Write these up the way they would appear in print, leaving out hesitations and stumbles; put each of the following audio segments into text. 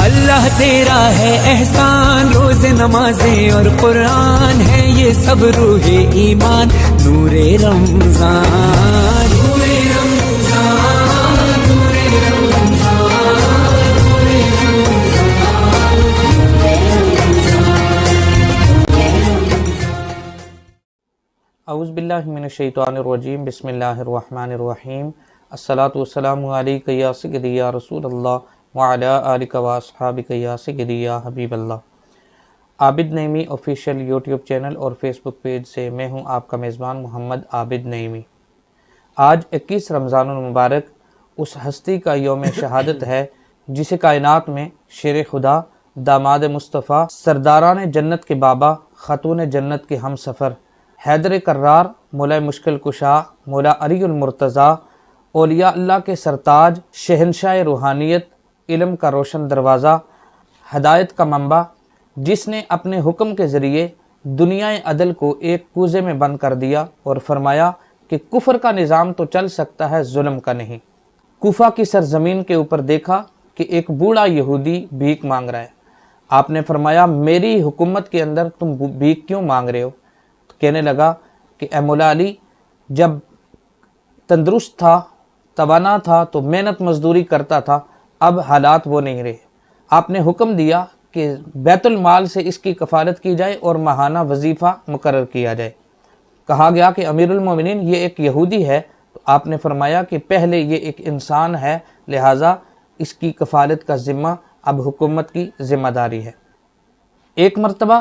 اللہ تیرا ہے احسان، روز نمازیں اور قرآن ہے یہ سب روح ایمان، نور رمضان نور رمضان نور رمضان نور رمضان۔ اعوذ باللہ من الشیطان الرجیم، بسم اللہ الرحمن الرحیم۔ الصلاۃ والسلام علیک یا سیدی یا رسول اللہ وعلی آلک و اصحابک یا سیدی یا حبیب اللہ۔ عابد نعیمی آفیشیل یوٹیوب چینل اور فیس بک پیج سے میں ہوں آپ کا میزبان محمد عابد نعیمی۔ آج 21 رمضان المبارک اس ہستی کا یوم شہادت ہے جسے کائنات میں شیر خدا، داماد مصطفیٰ، سرداران جنت کے بابا، خاتون جنت کے ہم سفر، حیدر کرار، مولا مشکل کشا، مولا علی المرتضیٰ، اولیاء اللہ کے سرتاج، شہنشاہ روحانیت، علم کا روشن دروازہ، ہدایت کا منبع، جس نے اپنے حکم کے ذریعے دنیا عدل کو ایک کوزے میں بند کر دیا اور فرمایا کہ کفر کا نظام تو چل سکتا ہے، ظلم کا نہیں۔ کوفہ کی سرزمین کے اوپر دیکھا کہ ایک بوڑھا یہودی بھیک مانگ رہا ہے۔ آپ نے فرمایا میری حکومت کے اندر تم بھیک کیوں مانگ رہے ہو؟ تو کہنے لگا کہ اے مولا علی، جب تندرست تھا، توانا تھا تو محنت مزدوری کرتا تھا، اب حالات وہ نہیں رہے۔ آپ نے حکم دیا کہ بیت المال سے اس کی کفالت کی جائے اور ماہانہ وظیفہ مقرر کیا جائے۔ کہا گیا کہ امیر المومنین یہ ایک یہودی ہے، تو آپ نے فرمایا کہ پہلے یہ ایک انسان ہے، لہٰذا اس کی کفالت کا ذمہ اب حکومت کی ذمہ داری ہے۔ ایک مرتبہ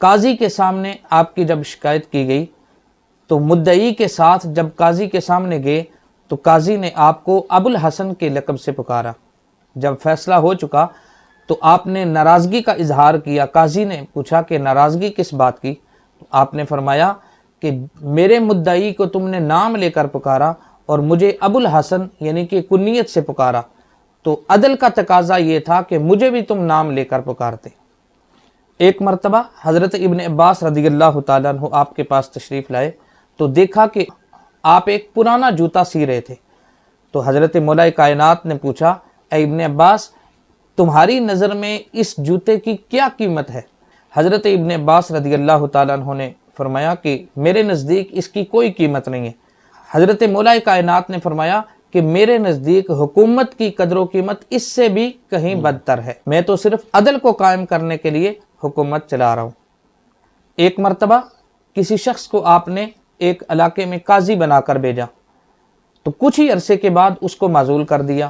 قاضی کے سامنے آپ کی جب شکایت کی گئی تو مدعی کے ساتھ جب قاضی کے سامنے گئے تو قاضی نے آپ کو ابو الحسن کے لقب سے پکارا۔ جب فیصلہ ہو چکا تو آپ نے ناراضگی کا اظہار کیا۔ قاضی نے پوچھا کہ ناراضگی کس بات کی؟ تو آپ نے فرمایا کہ میرے مدعی کو تم نے نام لے کر پکارا اور مجھے ابو الحسن یعنی کہ کنیت سے پکارا، تو عدل کا تقاضا یہ تھا کہ مجھے بھی تم نام لے کر پکارتے۔ ایک مرتبہ حضرت ابن عباس رضی اللہ تعالیٰ عنہ آپ کے پاس تشریف لائے تو دیکھا کہ آپ ایک پرانا جوتا سی رہے تھے۔ تو حضرت مولا کائنات نے پوچھا اے ابن عباس، تمہاری نظر میں اس جوتے کی کیا قیمت ہے؟ حضرت ابن عباس رضی اللہ تعالیٰ عنہ نے فرمایا کہ میرے نزدیک اس کی کوئی قیمت نہیں ہے۔ حضرت مولا کائنات نے فرمایا کہ میرے نزدیک حکومت کی قدر و قیمت اس سے بھی کہیں بدتر ہے، میں تو صرف عدل کو قائم کرنے کے لیے حکومت چلا رہا ہوں۔ ایک مرتبہ کسی شخص کو آپ نے ایک علاقے میں قاضی بنا کر بھیجا تو کچھ ہی عرصے کے بعد اس کو معزول کر دیا۔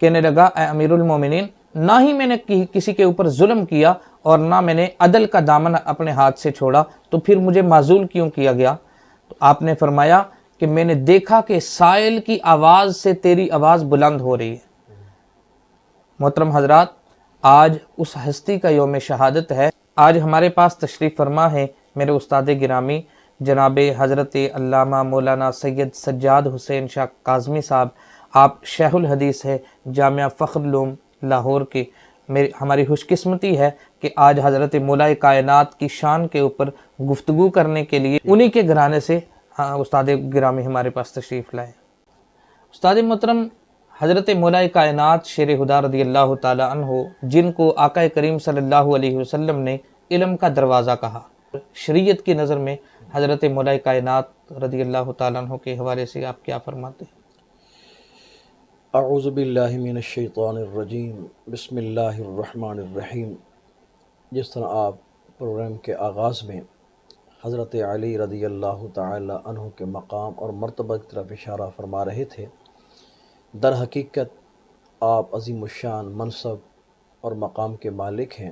کہنے لگا اے امیر المومنین، نہ ہی میں نے کسی کے اوپر ظلم کیا اور نہ میں نے عدل کا دامن اپنے ہاتھ سے چھوڑا، تو پھر مجھے معزول کیوں کیا گیا؟ تو آپ نے فرمایا کہ میں نے دیکھا کہ سائل کی آواز سے تیری آواز بلند ہو رہی ہے۔ محترم حضرات، آج اس ہستی کا یوم شہادت ہے۔ آج ہمارے پاس تشریف فرما ہے میرے استاد گرامی جناب حضرت علامہ مولانا سید سجاد حسین شاہ کاظمی صاحب۔ آپ شیخ الحدیث ہے جامعہ فخر العلوم لاہور کے۔ ہماری خوش قسمتی ہے کہ آج حضرت مولا کائنات کی شان کے اوپر گفتگو کرنے کے لیے انہی کے گھرانے سے استاد گرامی ہمارے پاس تشریف لائے۔ استاد محترم، حضرت مولا کائنات شیر خدا رضی اللہ تعالی عنہ، جن کو آقا کریم صلی اللہ علیہ وسلم نے علم کا دروازہ کہا، شریعت کی نظر میں حضرت مولا کائنات رضی اللہ تعالیٰ عنہ کے حوالے سے آپ کیا فرماتے ہیں؟ اعوذ باللہ من الشیطان الرجیم، بسم اللہ الرحمن الرحیم۔ جس طرح آپ پروگرام کے آغاز میں حضرت علی رضی اللہ تعالی عنہ کے مقام اور مرتبہ کی طرف اشارہ فرما رہے تھے، در حقیقت آپ عظیم الشان منصب اور مقام کے مالک ہیں،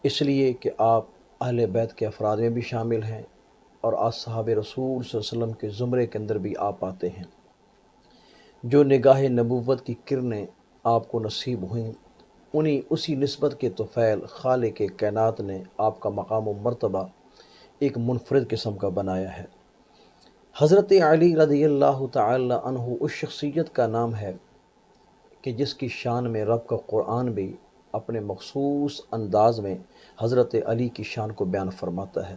اس لیے کہ آپ اہل بیت کے افراد میں بھی شامل ہیں اور اصحاب رسول صلی اللہ علیہ وسلم کے زمرے کے اندر بھی آپ آتے ہیں۔ جو نگاہ نبوت کی کرنیں آپ کو نصیب ہوئیں، اسی نسبت کے طفیل خالق کائنات نے آپ کا مقام و مرتبہ ایک منفرد قسم کا بنایا ہے۔ حضرت علی رضی اللہ تعالی عنہ اس شخصیت کا نام ہے کہ جس کی شان میں رب کا قرآن بھی اپنے مخصوص انداز میں حضرت علی کی شان کو بیان فرماتا ہے۔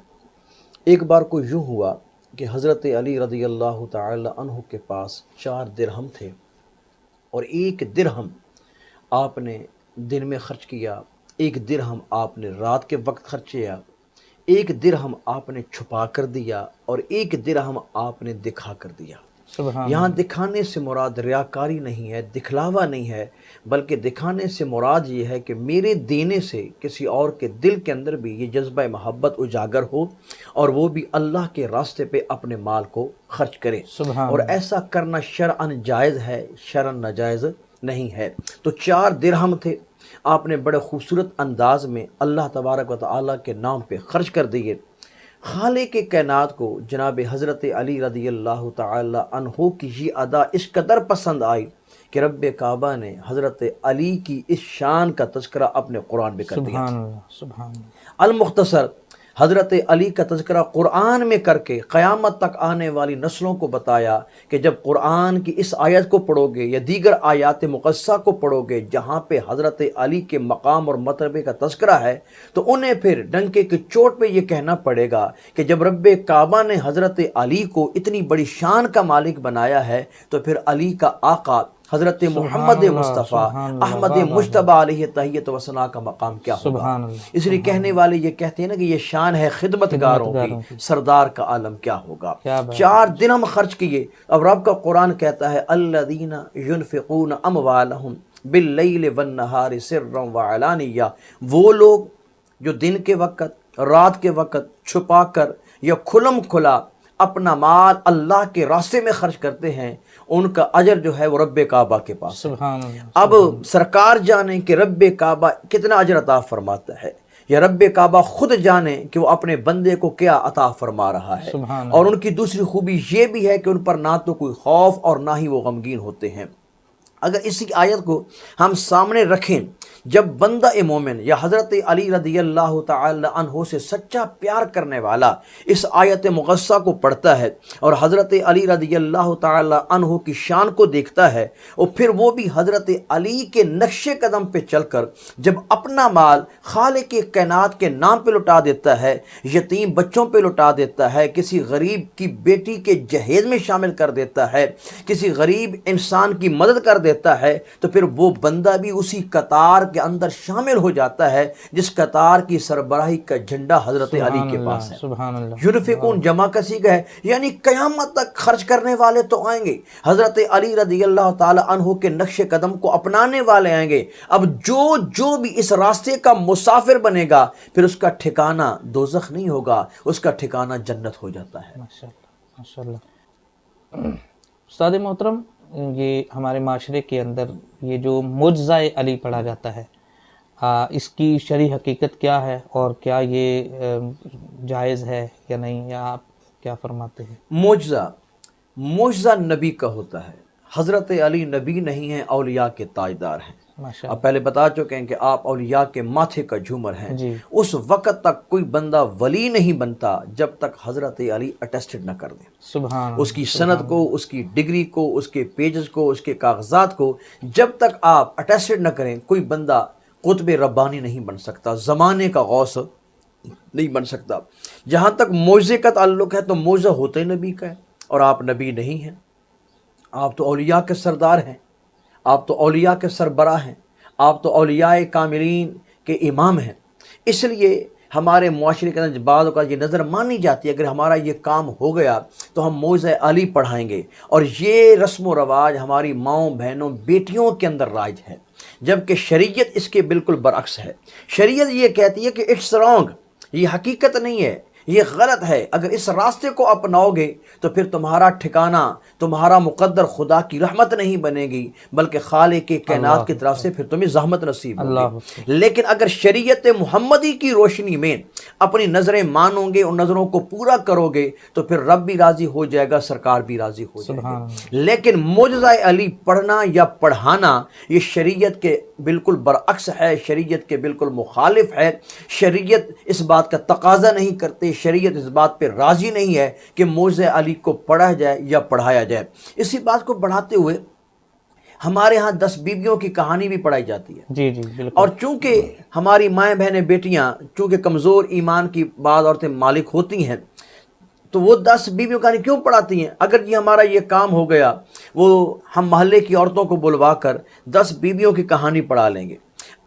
ایک بار کو یوں ہوا کہ حضرت علی رضی اللہ تعالی عنہ کے پاس 4 درہم تھے، اور 1 درہم آپ نے دن میں خرچ کیا، 1 درہم آپ نے رات کے وقت خرچ کیا، 1 درہم آپ نے چھپا کر دیا، اور 1 درہم آپ نے دکھا کر دیا۔ سبحان یہاں دکھانے سے مراد ریاکاری نہیں ہے، دکھلاوا نہیں ہے، بلکہ دکھانے سے مراد یہ ہے کہ میرے دینے سے کسی اور کے دل کے اندر بھی یہ جذبہ محبت اجاگر ہو، اور وہ بھی اللہ کے راستے پہ اپنے مال کو خرچ کرے، سبحان اور ایسا کرنا شرعاً جائز ہے، شرعاً ناجائز نہیں ہے۔ تو 4 درہم تھے، آپ نے بڑے خوبصورت انداز میں اللہ تبارک و تعالیٰ کے نام پہ خرچ کر دیے۔ خالق کائنات کو جناب حضرت علی رضی اللہ تعالی عنہ کی یہ ادا اس قدر پسند آئی کہ رب کعبہ نے حضرت علی کی اس شان کا تذکرہ اپنے قرآن میں کر دیا۔ سبحان اللہ، سبحان اللہ۔ المختصر، حضرت علی کا تذکرہ قرآن میں کر کے قیامت تک آنے والی نسلوں کو بتایا کہ جب قرآن کی اس آیت کو پڑھو گے یا دیگر آیات مقدسہ کو پڑھو گے جہاں پہ حضرت علی کے مقام اور مرتبے کا تذکرہ ہے، تو انہیں پھر ڈنکے کی چوٹ پہ یہ کہنا پڑے گا کہ جب رب کعبہ نے حضرت علی کو اتنی بڑی شان کا مالک بنایا ہے، تو پھر علی کا آقا حضرت محمد مصطفیٰ احمد مجتبیٰ علیہ تحیت و ثنا کا مقام کیا ہوگا۔ اس لیے کہنے والے یہ کہتے ہیں نا کہ یہ شان ہے خدمت گاروں کی، سردار کا عالم کیا ہوگا۔ 4 درہم خرچ کیے۔ اب رب کا قرآن کہتا ہے الذین ینفقون اموالہم باللیل والنہار سرا وعلانیہ، وہ لوگ جو دن کے وقت، رات کے وقت چھپا کر یا کھلم کھلا اپنا مال اللہ کے راستے میں خرچ کرتے ہیں، ان کا اجر جو ہے وہ رب کعبہ کے پاس ہے۔ سبحان اللہ۔ اب سرکار جانیں کہ رب کعبہ کتنا اجر عطا فرماتا ہے، یا رب کعبہ خود جانیں کہ وہ اپنے بندے کو کیا عطا فرما رہا ہے۔ اور ان کی دوسری خوبی یہ بھی ہے کہ ان پر نہ تو کوئی خوف اور نہ ہی وہ غمگین ہوتے ہیں۔ اگر اسی آیت کو ہم سامنے رکھیں، جب بندہ مومن یا حضرت علی رضی اللہ تعالی عنہ سے سچا پیار کرنے والا اس آیت مقدسہ کو پڑھتا ہے اور حضرت علی رضی اللہ تعالی عنہ کی شان کو دیکھتا ہے، اور پھر وہ بھی حضرت علی کے نقش قدم پہ چل کر جب اپنا مال خالق کائنات کے نام پہ لٹا دیتا ہے، یتیم بچوں پہ لٹا دیتا ہے، کسی غریب کی بیٹی کے جہیز میں شامل کر دیتا ہے، کسی غریب انسان کی مدد کر دیتا ہے، تو پھر وہ بندہ بھی اسی قطار کے اندر شامل ہو جاتا ہے جس قطار کی سربراہی کا جھنڈا حضرت علی کے پاس ہے۔ سبحان اللہ۔ یونفقون جمع کسی کا ہے، یعنی قیامت تک خرچ کرنے والے تو آئیں گے، حضرت علی رضی اللہ تعالی عنہ کے نقش قدم کو اپنانے والے آئیں گے۔ اب جو بھی اس راستے کا مسافر بنے گا، پھر اس کا ٹھکانہ دوزخ نہیں ہوگا، اس کا ٹھکانہ جنت ہو جاتا ہے۔ ماشاءاللہ، ماشاءاللہ۔ استاد محترم، یہ ہمارے معاشرے کے اندر یہ جو معجزہ علی پڑھا جاتا ہے، اس کی شرعی حقیقت کیا ہے، اور کیا یہ جائز ہے یا نہیں، یا آپ کیا فرماتے ہیں؟ معجزہ نبی کا ہوتا ہے۔ حضرت علی نبی نہیں ہیں، اولیاء کے تاجدار ہیں۔ اب پہلے بتا چکے ہیں کہ آپ اولیاء کے ماتھے کا جھومر ہیں۔ اس وقت تک کوئی بندہ ولی نہیں بنتا جب تک حضرت علی اٹیسٹڈ نہ کر دیں، سبحان اس کی سند کو، اس کی ڈگری کو، اس کے پیجز کو، اس کے کاغذات کو جب تک آپ اٹیسٹڈ نہ کریں، کوئی بندہ قطب ربانی نہیں بن سکتا، زمانے کا غوث نہیں بن سکتا۔ جہاں تک معجزے کا تعلق ہے تو معجزہ ہوتے نبی کا ہے، اور آپ نبی نہیں ہیں، آپ تو اولیاء کے سردار ہیں، آپ تو اولیاء کے سربراہ ہیں، آپ تو اولیاء کاملین کے امام ہیں۔ اس لیے ہمارے معاشرے کے اندر بعض اوقات یہ نظر مانی جاتی ہے اگر ہمارا یہ کام ہو گیا تو ہم معجزہ علی پڑھائیں گے، اور یہ رسم و رواج ہماری ماؤں بہنوں بیٹیوں کے اندر رائج ہے، جبکہ شریعت اس کے بالکل برعکس ہے۔ شریعت یہ کہتی ہے کہ اٹس رانگ، یہ حقیقت نہیں ہے، یہ غلط ہے۔ اگر اس راستے کو اپناؤ گے تو پھر تمہارا ٹھکانہ، تمہارا مقدر خدا کی رحمت نہیں بنے گی، بلکہ خالق کائنات کی طرف سے پھر تمہیں زحمت نصیب ہوگی۔ لیکن اگر شریعت محمدی کی روشنی میں اپنی نظریں مانو گے، ان نظروں کو پورا کرو گے، تو پھر رب بھی راضی ہو جائے گا، سرکار بھی راضی ہو جائے گا۔ لیکن معجزہ علی پڑھنا یا پڑھانا یہ شریعت کے بالکل برعکس ہے، شریعت کے بالکل مخالف ہے۔ شریعت اس بات کا تقاضا نہیں کرتے، شریعت اس بات پہ راضی نہیں ہے کہ معجزہ علی کو پڑھا جائے یا پڑھایا جائے۔ اسی بات کو بڑھاتے ہوئے ہمارے ہاں 10 بیویوں کی کہانی بھی پڑھائی جاتی ہے۔ جی جی بالکل۔ اور چونکہ ہماری مائیں بہنیں بیٹیاں چونکہ کمزور ایمان کی بعض عورتیں مالک ہوتی ہیں، تو وہ 10 بیویوں کہانی کیوں پڑھاتی ہیں؟ اگر یہ ہمارا یہ کام ہو گیا، وہ ہم محلے کی عورتوں کو بلوا کر 10 بیویوں کی کہانی پڑھا لیں گے۔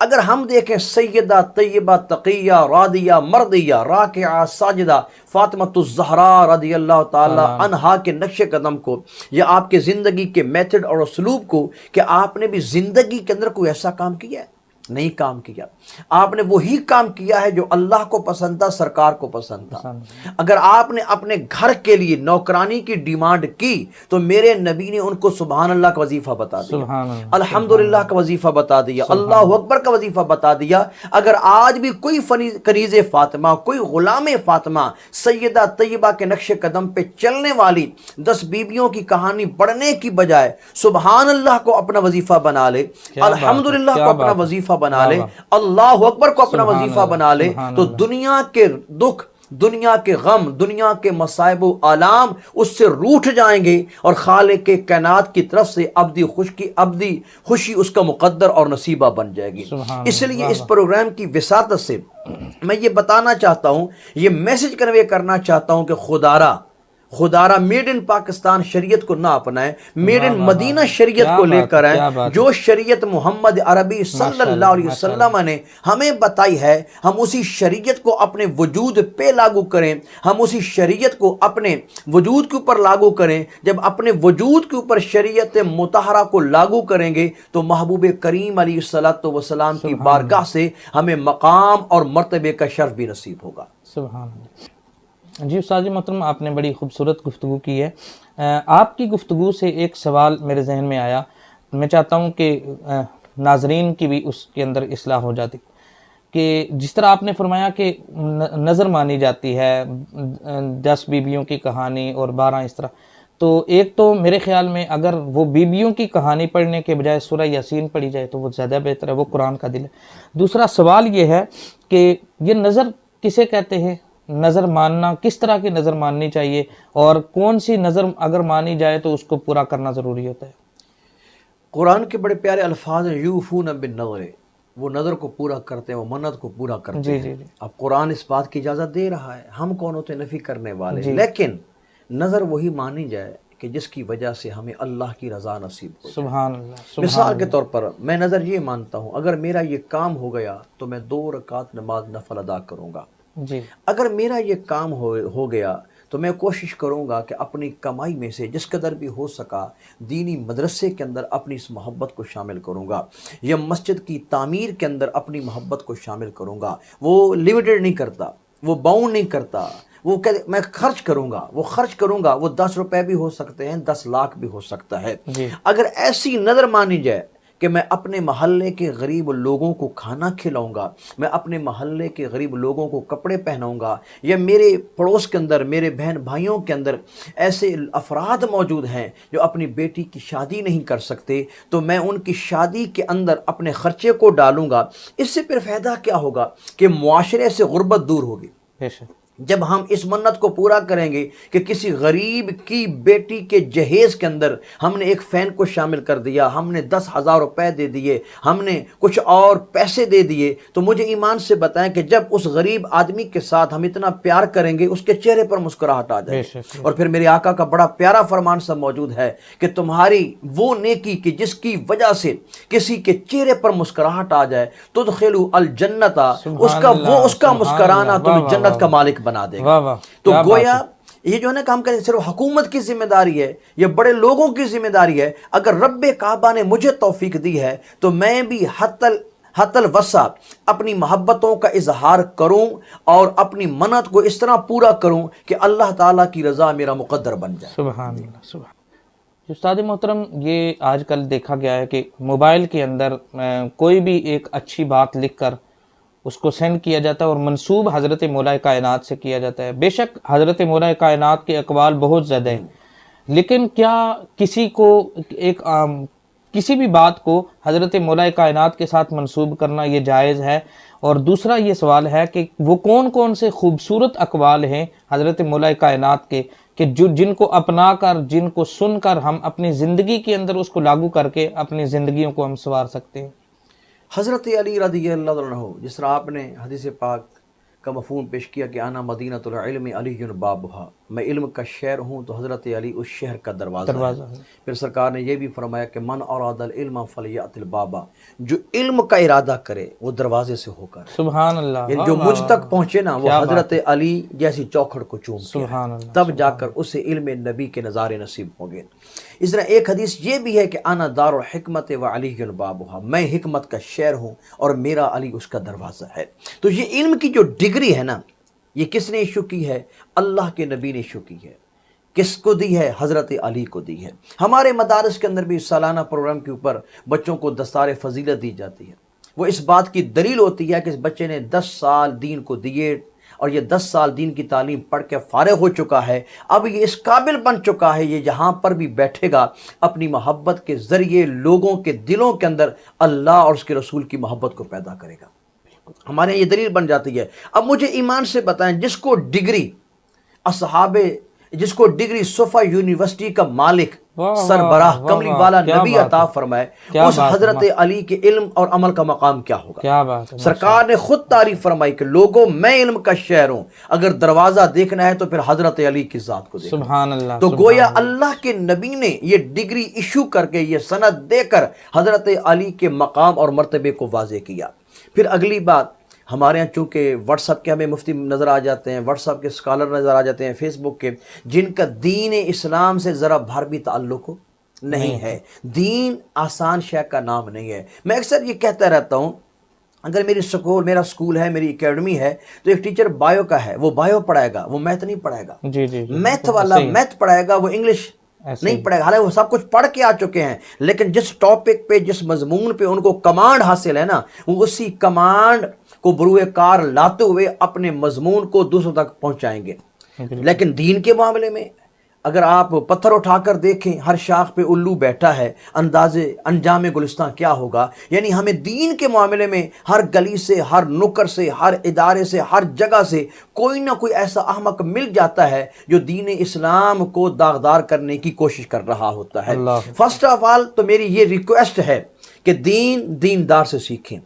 اگر ہم دیکھیں سیدہ طیبہ تقیہ راضیہ مرضیہ راکعہ ساجدہ فاطمۃ الزہراء رضی اللہ تعالی عنہا کے نقش قدم کو، یا آپ کے زندگی کے میتھڈ اور اسلوب کو، کہ آپ نے بھی زندگی کے اندر کوئی ایسا کام کیا ہے؟ نہیں کام کیا۔ آپ نے وہی کام کیا ہے جو اللہ کو پسند تھا، سرکار کو پسند تھا۔ اگر آپ نے اپنے گھر کے لیے نوکرانی کی ڈیمانڈ کی تو میرے نبی نے ان کو سبحان اللہ کا وظیفہ بتا دیا، الحمدللہ کا وظیفہ بتا دیا، اللہ اکبر کا وظیفہ بتا دیا۔ اگر آج بھی کوئی کنیز فاطمہ، کوئی غلام فاطمہ سیدہ طیبہ کے نقش قدم پہ چلنے والی 10 بیویوں کی کہانی پڑھنے کی بجائے سبحان اللہ کو اپنا وظیفہ بنا لے، الحمدللہ کو اپنا وظیفہ بنا لے، اللہ اکبر کو اپنا وظیفہ بنا لے، تو دنیا کے دکھ، دنیا کے غم، دنیا کے مصائب و آلام اس سے روٹھ جائیں گے، اور خالق کائنات کی طرف سے ابدی خوشی اس کا مقدر اور نصیبہ بن جائے گی۔ اس لیے اس پروگرام کی وساطت سے میں یہ بتانا چاہتا ہوں، یہ میسج کنوے کرنا چاہتا ہوں کہ خدارہ میڈ ان پاکستان شریعت کو نہ اپنائیں، میڈ ان مدینہ شریعت کو لے کر آئیں۔ جو شریعت محمد عربی صلی اللہ علیہ وسلم نے ہمیں بتائی ہے، ہم اسی شریعت کو اپنے وجود پہ لاگو کریں، ہم اسی شریعت کو اپنے وجود کے اوپر لاگو کریں۔ جب اپنے وجود کے اوپر شریعت مطہرہ کو لاگو کریں گے تو محبوب کریم علیہ الصلوۃ والسلام کی بارگاہ سے ہمیں مقام اور مرتبے کا شرف بھی نصیب ہوگا۔ سبحان اللہ۔ جی استاد محترم، آپ نے بڑی خوبصورت گفتگو کی ہے۔ آپ کی گفتگو سے ایک سوال میرے ذہن میں آیا، میں چاہتا ہوں کہ ناظرین کی بھی اس کے اندر اصلاح ہو جاتی، کہ جس طرح آپ نے فرمایا کہ نظر مانی جاتی ہے 10 بیویوں کی کہانی اور 12 اس طرح، تو ایک تو میرے خیال میں اگر وہ بیویوں کی کہانی پڑھنے کے بجائے سورہ یاسین پڑھی جائے تو وہ زیادہ بہتر ہے، وہ قرآن کا دل ہے۔ دوسرا سوال یہ ہے کہ یہ نظر کسے کہتے ہیں؟ نظر ماننا کس طرح کی نظر ماننی چاہیے، اور کون سی نظر اگر مانی جائے تو اس کو پورا کرنا ضروری ہوتا ہے؟ قرآن کے بڑے پیارے الفاظ ہیں، یوفون بالنظر، وہ نظر کو پورا کرتے ہیں، وہ منت کو پورا کرتے ہیں۔ اب قرآن اس بات کی اجازت دے رہا ہے، ہم کون ہوتے نفی کرنے والے، لیکن نظر وہی مانی جائے کہ جس کی وجہ سے ہمیں اللہ کی رضا نصیب ہو۔ سبحان اللہ۔ مثال کے طور پر میں نظر یہ مانتا ہوں، اگر میرا یہ کام ہو گیا تو میں 2 رکعت نماز نفل ادا کروں گا۔ اگر میرا یہ کام ہو گیا تو میں کوشش کروں گا کہ اپنی کمائی میں سے جس قدر بھی ہو سکا دینی مدرسے کے اندر اپنی اس محبت کو شامل کروں گا، یا مسجد کی تعمیر کے اندر اپنی محبت کو شامل کروں گا۔ وہ لیمیٹڈ نہیں کرتا، وہ باؤنڈ نہیں کرتا، وہ میں خرچ کروں گا، وہ 10 روپے بھی ہو سکتے ہیں، 10 لاکھ بھی ہو سکتا ہے۔ اگر ایسی نظر مانی جائے کہ میں اپنے محلے کے غریب لوگوں کو کھانا کھلاؤں گا، میں اپنے محلے کے غریب لوگوں کو کپڑے پہناؤں گا، یا میرے پڑوس کے اندر، میرے بہن بھائیوں کے اندر ایسے افراد موجود ہیں جو اپنی بیٹی کی شادی نہیں کر سکتے، تو میں ان کی شادی کے اندر اپنے خرچے کو ڈالوں گا۔ اس سے پھر فائدہ کیا ہوگا کہ معاشرے سے غربت دور ہوگی۔ جب ہم اس منت کو پورا کریں گے کہ کسی غریب کی بیٹی کے جہیز کے اندر ہم نے ایک فین کو شامل کر دیا، ہم نے 10,000 روپے دے دیے، ہم نے کچھ اور پیسے دے دیے، تو مجھے ایمان سے بتائیں کہ جب اس غریب آدمی کے ساتھ ہم اتنا پیار کریں گے اس کے چہرے پر مسکراہٹ آ جائے گی۔ اور پھر میرے آقا کا بڑا پیارا فرمان سب موجود ہے کہ تمہاری وہ نیکی کہ جس کی وجہ سے کسی کے چہرے پر مسکراہٹ آ جائے، تدخلوا الجنت، اس کا مسکرانا تمہیں جنت کا مالک بنا دے گا۔ تو گویا یہ جو ہے نا کام کریں، صرف حکومت کی ذمہ داری ہے یا بڑے لوگوں کی ذمہ داری ہے۔ اگر رب کعبہ نے مجھے توفیق دی ہے تو میں بھی حتی الوسع اپنی محبتوں کا اظہار کروں اور اپنی منت کو اس طرح پورا کروں کہ اللہ تعالیٰ کی رضا میرا مقدر بن جائے۔ سبحان اللہ، سبحان۔ استاد محترم، یہ آج کل دیکھا گیا ہے کہ موبائل کے اندر کوئی بھی ایک اچھی بات لکھ کر اس کو سینڈ کیا جاتا ہے اور منسوب حضرت مولا کائنات سے کیا جاتا ہے۔ بے شک حضرت مولا کائنات کے اقوال بہت زیادہ ہیں، لیکن کیا کسی بھی بات کو حضرت مولا کائنات کے ساتھ منسوب کرنا یہ جائز ہے؟ اور دوسرا یہ سوال ہے کہ وہ کون سے خوبصورت اقوال ہیں حضرت مولا کائنات کے کہ جن کو اپنا کر، جن کو سن کر ہم اپنی زندگی کے اندر اس کو لاگو کر کے اپنی زندگیوں کو ہم سنوار سکتے ہیں؟ حضرت علی رضی اللہ عنہ، جس طرح آپ نے حدیث پاک کا مفہوم پیش کیا کہ انا مدینۃ العلم علی بابھا، میں علم کا شہر ہوں تو حضرت علی اس شہر کا دروازہ ہے۔ پھر سرکار نے یہ بھی فرمایا کہ من اراد العلم فلیأت الباب، جو علم کا ارادہ کرے وہ دروازے سے ہو کر، سبحان اللہ، یعنی جو مجھ تک پہنچے نا وہ حضرت علی جیسی چوکھٹ کو چوم کے تب جا کر اسے علم نبی کے نظارے نصیب ہوں گے۔ اس طرح ایک حدیث یہ بھی ہے کہ انا دار الحکمت و علی بابھا، میں حکمت کا شہر ہوں اور میرا علی اس کا دروازہ ہے۔ تو یہ علم کی جو ڈگری ہے نا، یہ کس نے ایشو کی ہے؟ اللہ کے نبی نے ایشو کی ہے۔ کس کو دی ہے؟ حضرت علی کو دی ہے۔ ہمارے مدارس کے اندر بھی سالانہ پروگرام کے اوپر بچوں کو دستار فضیلت دی جاتی ہے۔ وہ اس بات کی دلیل ہوتی ہے کہ اس بچے نے 10 سال دین کو دیے اور یہ 10 سال دین کی تعلیم پڑھ کے فارغ ہو چکا ہے، اب یہ اس قابل بن چکا ہے، یہ جہاں پر بھی بیٹھے گا اپنی محبت کے ذریعے لوگوں کے دلوں کے اندر اللہ اور اس کے رسول کی محبت کو پیدا کرے گا۔ ہمارے یہ دلیل بن جاتی ہے۔ اب مجھے ایمان سے بتائیں، جس کو ڈگری صفا یونیورسٹی کا مالک سربراہ کملی والا نبی عطا فرمائے، اس حضرت علی کے علم اور عمل کا مقام کیا ہوگا؟ سرکار نے خود تعریف فرمائی کہ لوگوں میں علم کا شہر ہوں، اگر دروازہ دیکھنا ہے تو پھر حضرت علی کی ذات کو دیکھنا۔ سبحان اللہ۔ تو گویا اللہ کے نبی نے یہ ڈگری ایشو کر کے، یہ سند دے کر حضرت علی کے مقام اور مرتبے کو واضح کیا۔ پھر اگلی بات، ہمارے ہاں چونکہ واٹس ایپ کے ہمیں مفتی نظر آ جاتے ہیں، واٹس ایپ کے اسکالر نظر آ جاتے ہیں، فیس بک کے، جن کا دین اسلام سے ذرا بھر بھی تعلق نہیں ہے۔ دین آسان شے کا نام نہیں ہے۔ میں اکثر یہ کہتا رہتا ہوں، اگر میرا اسکول ہے، میری اکیڈمی ہے، تو ایک ٹیچر بایو کا ہے، وہ بایو پڑھائے گا، وہ میتھ نہیں پڑھائے گا۔ میتھ والا میتھ پڑھائے گا، وہ انگلش نہیں پڑھے گا، حالانکہ وہ سب کچھ پڑھ کے آ چکے ہیں، لیکن جس ٹاپک پہ، جس مضمون پہ ان کو کمانڈ حاصل ہے نا، وہ اسی کمانڈ کو بروئے کار لاتے ہوئے اپنے مضمون کو دوسروں تک پہنچائیں گے۔ لیکن دین کے معاملے میں اگر آپ پتھر اٹھا کر دیکھیں، ہر شاخ پہ الو بیٹھا ہے، انجام گلستان کیا ہوگا؟ یعنی ہمیں دین کے معاملے میں ہر گلی سے، ہر نکر سے، ہر ادارے سے، ہر جگہ سے کوئی نہ کوئی ایسا احمق مل جاتا ہے جو دین اسلام کو داغدار کرنے کی کوشش کر رہا ہوتا ہے۔ فرسٹ آف آل تو میری یہ ریکویسٹ ہے کہ دیندار سے سیکھیں،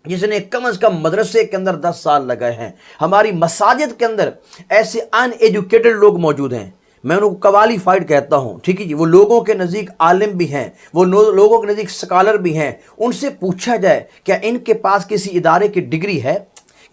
جس نے کم از کم مدرسے کے اندر 10 سال لگائے ہیں۔ ہماری مساجد کے اندر ایسے ان ایجوکیٹڈ لوگ موجود ہیں، میں ان کو کوالیفائڈ کہتا ہوں، ٹھیک ہے جی، وہ لوگوں کے نزدیک عالم بھی ہیں، وہ لوگوں کے نزدیک سکالر بھی ہیں۔ ان سے پوچھا جائے کیا ان کے پاس کسی ادارے کی ڈگری ہے؟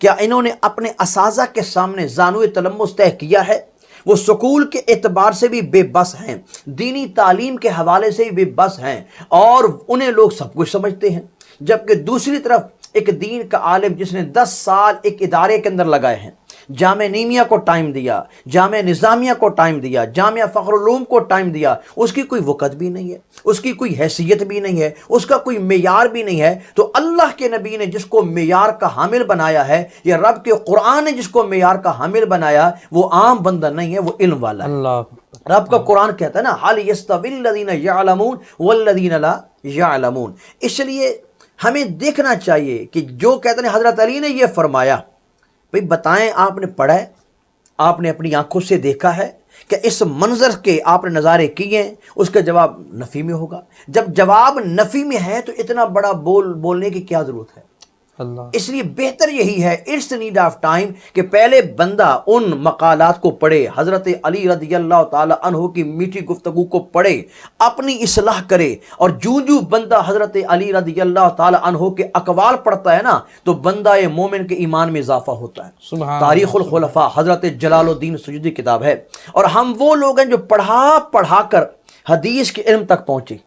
کیا انہوں نے اپنے اساتذہ کے سامنے زانوِ تلمس طے کیا ہے؟ وہ سکول کے اعتبار سے بھی بے بس ہیں، دینی تعلیم کے حوالے سے بھی بے بس ہیں، اور انہیں لوگ سب کچھ سمجھتے ہیں۔ جبکہ دوسری طرف ایک دین کا عالم جس نے 10 سال ایک ادارے کے اندر لگائے ہیں، جامعہ نیمیہ کو ٹائم دیا، جامعہ نظامیہ کو ٹائم دیا، جامعہ فخر العلوم کو ٹائم دیا، اس کی کوئی وقت بھی نہیں ہے، اس کی کوئی حیثیت بھی نہیں ہے، اس کا کوئی معیار بھی نہیں ہے۔ تو اللہ کے نبی نے جس کو معیار کا حامل بنایا ہے، یا رب کے قرآن نے جس کو معیار کا حامل بنایا، وہ عام بندہ نہیں ہے، وہ علم والا ہے۔ رب کا قرآن کہتا ہے نا، حَلْ يَسْتَوِي الَّذِينَ يَعْلَمُونَ وَالَّذِينَ لَا يَعْلَمُونَ۔ اس لیے ہمیں دیکھنا چاہیے کہ جو کہتے ہیں حضرت علی نے یہ فرمایا، بھئی بتائیں، آپ نے پڑھا ہے، آپ نے اپنی آنکھوں سے دیکھا ہے کہ اس منظر کے آپ نے نظارے کیے ہیں؟ اس کا جواب نفی میں ہوگا۔ جب جواب نفی میں ہے تو اتنا بڑا بولنے کی کیا ضرورت ہے؟ اس لیے بہتر یہی ہے، اٹس نیڈ آف ٹائم، کہ پہلے بندہ ان مقالات کو پڑھے، حضرت علی رضی اللہ تعالی عنہ کی میٹھی گفتگو کو پڑھے، اپنی اصلاح کرے، اور جو بندہ حضرت علی رضی اللہ تعالی عنہ کے اقوال پڑھتا ہے نا، تو بندہ مومن کے ایمان میں اضافہ ہوتا ہے۔ تاریخ الخلفاء حضرت جلال الدین سیوطی کتاب ہے، اور ہم وہ لوگ ہیں جو پڑھا کر حدیث کے علم تک پہنچے۔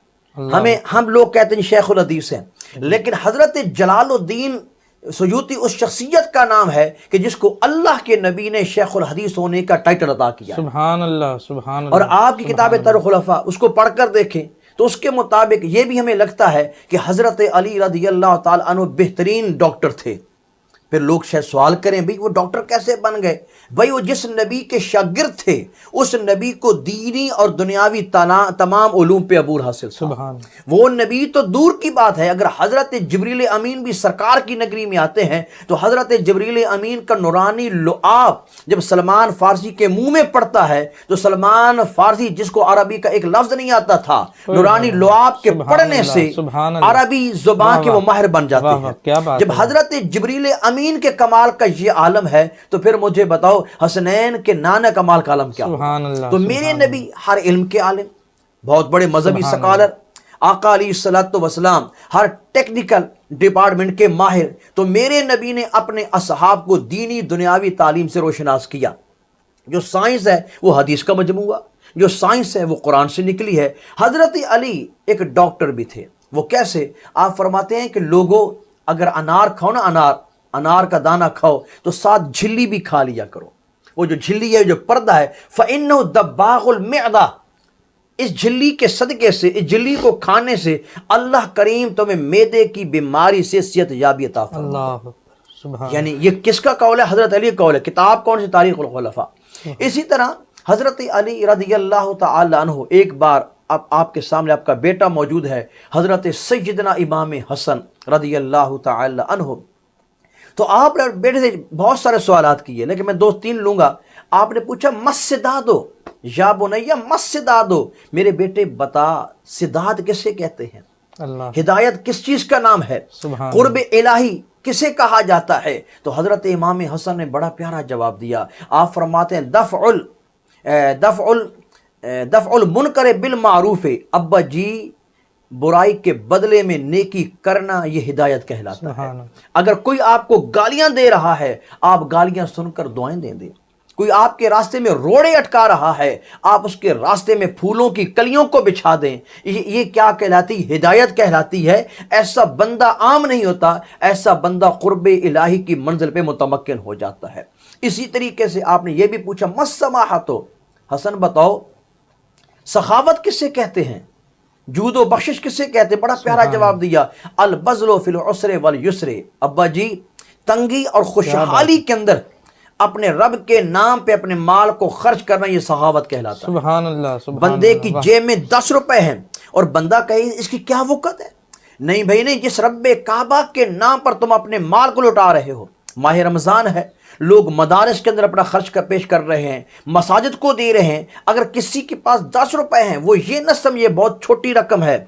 ہم لوگ کہتے ہیں شیخ الحدیث ہیں، لیکن حضرت جلال الدین سیوطی اس شخصیت کا نام ہے کہ جس کو اللہ کے نبی نے شیخ الحدیث ہونے کا ٹائٹل عطا کیا۔ سبحان اللہ، سبحان اللہ۔ اور آپ کی کتاب تاریخ الخلفاء اس کو پڑھ کر دیکھیں تو اس کے مطابق یہ بھی ہمیں لگتا ہے کہ حضرت علی رضی اللہ تعالی عنہ بہترین ڈاکٹر تھے۔ پھر لوگ شاید سوال کریں، بھئی وہ ڈاکٹر کیسے بن گئے؟ بھئی وہ جس نبی کے شاگرد تھے، اس نبی کو دینی اور دنیاوی تمام علوم پہ عبور حاصل تھا۔ وہ نبی تو دور کی بات ہے، اگر حضرت جبریل امین بھی سرکار کی نگری میں آتے ہیں تو حضرت جبریل امین کا نورانی لعاب جب سلمان فارسی کے منہ میں پڑتا ہے تو سلمان فارسی، جس کو عربی کا ایک لفظ نہیں آتا تھا، نورانی لعاب کے پڑھنے سے عربی زبان کے وہ ماہر بن جاتے ہیں۔ جب حضرت جبریل امین امین کے کمال کا یہ عالم ہے تو پھر مجھے بتاؤ حسنین کے نانا کمال کا عالم کیا سبحان اللہ، تو میرے نبی ہر علم کے عالم، بہت بڑے مذہبی سکالر، آقا علیہ الصلوۃ والسلام ہر ٹیکنیکل ڈپارٹمنٹ کے ماہر، تو میرے نبی نے اپنے اصحاب کو دینی دنیاوی تعلیم سے روشناس کیا۔ جو سائنس ہے وہ حدیث کا مجموعہ، جو سائنس ہے وہ قرآن سے نکلی ہے۔ حضرت علی ایک ڈاکٹر بھی تھے، وہ کیسے؟ آپ فرماتے ہیں کہ لوگوں اگر انار کھاؤ نا، انار کا دانہ کھاؤ تو ساتھ جھلی بھی کھا لیا کرو۔ وہ جو جھلی ہے، جو پردہ ہے، فَإِنَّهُ دَبَّاغُ الْمِعْدَةِ، اس جھلی کے صدقے سے، اس جھلی کو کھانے سے اللہ کریم تمہیں معدے کی بیماری سے صحت یابی عطا فرمائے۔ اللہ اکبر، سبحان یعنی یہ کس کا قول ہے؟ حضرت علی کا قول ہے۔ کتاب کون سی؟ تاریخ الخلفاء۔ اسی طرح حضرت علی رضی اللہ تعالی عنہ، ایک بار اب آپ کے سامنے آپ کا بیٹا موجود ہے، حضرت سیدنا امام حسن رضی اللہ تعالی عنہ، تو آپ نے بیٹے سے بہت سارے سوالات کیے، لیکن میں 2-3 لوں گا۔ آپ نے پوچھا مسدادو یا بنیا مسدادو، میرے بیٹے بتا سداد کسے کہتے ہیں؟ اللہ، ہدایت کس چیز کا نام ہے؟ سبحان قرب الہی کسے کہا جاتا ہے؟ تو حضرت امام حسن نے بڑا پیارا جواب دیا۔ آپ فرماتے ہیں دفع المنکر بالمعروف، ابا جی برائی کے بدلے میں نیکی کرنا یہ ہدایت کہلاتا ہے۔ سبحان اگر کوئی آپ کو گالیاں دے رہا ہے، آپ گالیاں سن کر دعائیں دیں دیں۔ کوئی آپ کے راستے میں روڑے اٹکا رہا ہے، آپ اس کے راستے میں پھولوں کی کلیوں کو بچھا دیں۔ یہ کیا کہلاتی؟ ہدایت کہلاتی ہے۔ ایسا بندہ عام نہیں ہوتا، ایسا بندہ قرب الہی کی منزل پہ متمکن ہو جاتا ہے۔ اسی طریقے سے آپ نے یہ بھی پوچھا مسسماحتو، حسن بتاؤ سخاوت کسے کہتے ہیں؟ جود و بخشش کسے کہتے ہیں؟ بڑا پیارا جواب دیا، البذل فی العسر والیسر، ابا جی تنگی اور خوشحالی کے اندر اپنے رب کے نام پہ اپنے مال کو خرچ کرنا یہ سخاوت کہلاتا ہے۔ سبحان اللہ، سبحان بندے کی اللہ، جیب میں 10 روپے ہیں اور بندہ کہے اس کی کیا وقت ہے؟ نہیں بھائی نہیں، جس رب کعبہ کے نام پر تم اپنے مال کو لٹا رہے ہو، ماہ رمضان ہے، لوگ مدارس کے اندر اپنا خرچ کا پیش کر رہے ہیں، مساجد کو دے رہے ہیں، اگر کسی کے پاس 10 روپے ہیں وہ یہ نہ سمجھے بہت چھوٹی رقم ہے،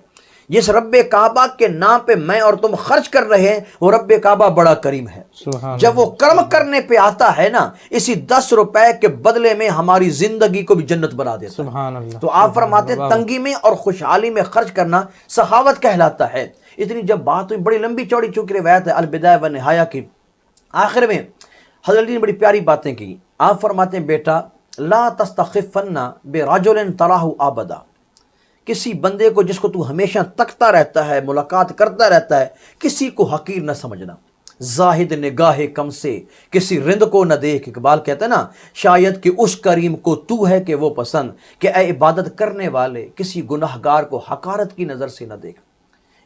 جس رب کعبہ کے نام پہ میں اور تم خرچ کر رہے ہیں وہ رب کعبہ بڑا کریم ہے۔ سبحان جب وہ کرم کرنے پہ آتا ہے نا، اسی 10 روپے کے بدلے میں ہماری زندگی کو بھی جنت بنا دیتا ہے۔ سبحان اللہ، تو آپ فرماتے ہیں تنگی میں اور خوشحالی میں خرچ کرنا سخاوت کہلاتا ہے۔ اتنی جب بات ہوئی، بڑی لمبی چوڑی چونکہ روایت ہے البدایہ و نہایہ کی، آخر میں حضرت علی نے بڑی پیاری باتیں کی۔ آپ فرماتے ہیں بیٹا لا تستخفن برجل تراہ ابدا، کسی بندے کو جس کو تو ہمیشہ تکتا رہتا ہے، ملاقات کرتا رہتا ہے، کسی کو حقیر نہ سمجھنا۔ زاہد نگاہ کم سے کسی رند کو نہ دیکھ، اقبال کہتا ہے نا شاید کہ اس کریم کو تو ہے کہ وہ پسند، کہ اے عبادت کرنے والے کسی گناہگار کو حقارت کی نظر سے نہ دیکھ۔